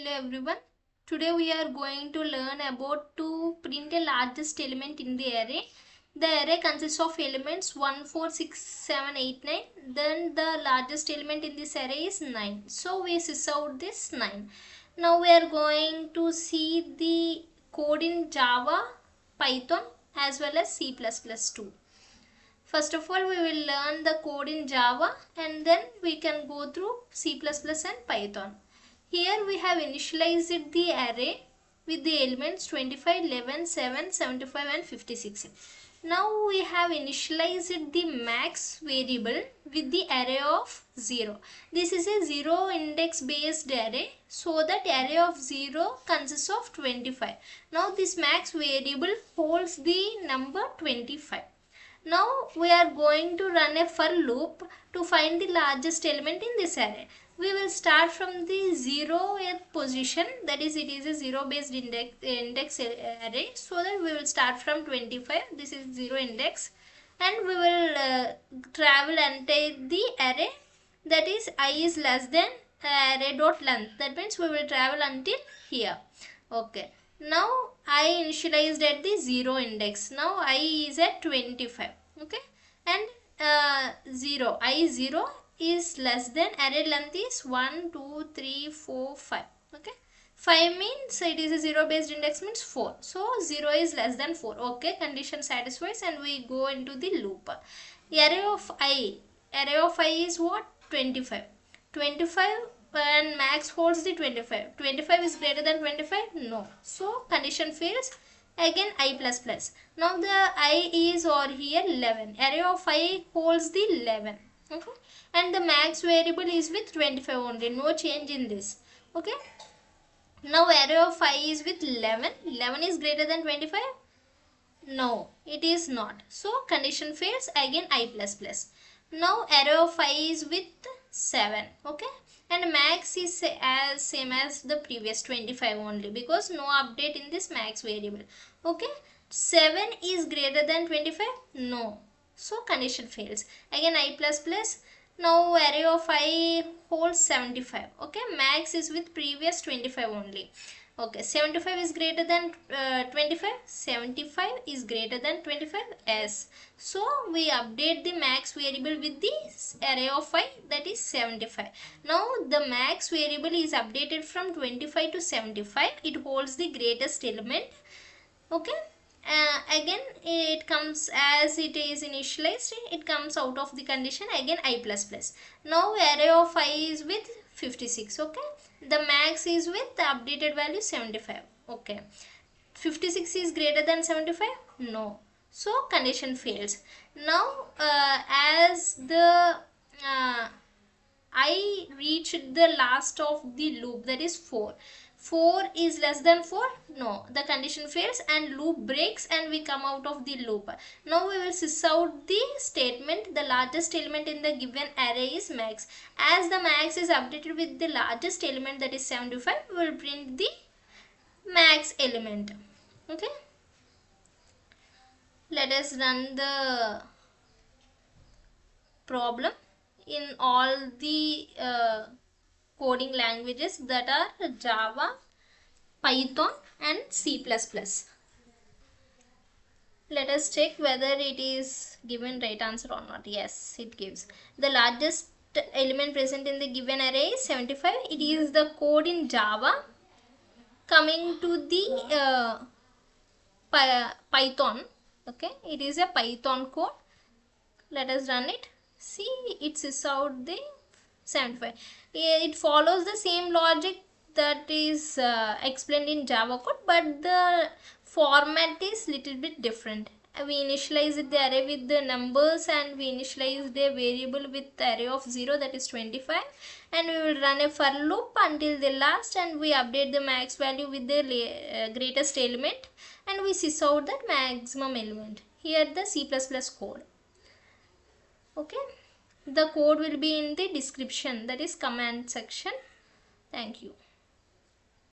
Hello everyone. Today we are going to learn about to print a largest element in the array. The array consists of elements 1, 4, 6, 7, 8, 9. Then the largest element in this array is 9. So we sys out this 9. Now we are going to see the code in Java, Python as well as C++ too. First of all, we will learn the code in Java and then we can go through C++ and Python. Here we have initialized the array with the elements 25, 11, 7, 75 and 56. Now we have initialized the max variable with the array of 0. This is a 0 index based array, so that array of 0 consists of 25. Now this max variable holds the number 25. Now we are going to run a for loop to find the largest element in this array. We will start from the 0th position, that is it is a 0 based index array, so that we will start from 25. This is 0 index and we will travel until the array, that is I is less than array dot length. That means we will travel until here. Okay. Now I initialized at the 0 index. Now I is at 25. Okay. And 0. I is 0 is less than array length is 1, 2, 3, 4, 5. Okay. 5 means it is a 0 based index means 4. So 0 is less than 4. Okay. Condition satisfies and we go into the loop. Array of I. Array of I is what? 25. 25 and max holds the 25. 25 is greater than 25? No. So condition fails. Again I plus plus. Now the I is or here 11. Array of I holds the 11. Okay. And the max variable is with 25 only. No change in this. Okay. Now array of I is with 11. 11 is greater than 25? No, it is not. So condition fails. Again I plus plus. Now array of I is with 7. Okay. And max is as same as the previous 25 only, because no update in this max variable. Okay. 7 is greater than 25? No. So condition fails. Again I plus plus. Now array of I holds 75. Okay. Max is with previous 25 only. Okay, 75 is greater than 25. 75 is greater than 25. Yes. So we update the max variable with the array of I, that is 75. Now the max variable is updated from 25 to 75. It holds the greatest element. Okay. Again it comes as it is initialized. It comes out of the condition. Again I plus plus. Now array of I is with 56. Okay. The max is with the updated value 75. Okay. 56 is greater than 75? No. So condition fails. Now as the I reached the last of the loop, that is 4. 4 is less than 4? No. The condition fails and loop breaks and we come out of the loop. Now we will sys out the statement. The largest element in the given array is max. As the max is updated with the largest element, that is 75, we will print the max element. Okay. Let us run the problem in all the coding languages, that are Java, Python and C++. Let us check whether it is given right answer or not. Yes, it gives. The largest element present in the given array is 75. It is the code in Java. Coming to the Python. Okay, it is a Python code. Let us run it. See, it sys out the 75. It follows the same logic that is explained in Java code, but the format is little bit different. We initialized the array with the numbers and we initialized a variable with the array of 0, that is 25, and we will run a for loop until the last and we update the max value with the greatest element and we sys out that maximum element. Here the C++ code. Okay. The code will be in the description, that is comment section. Thank you.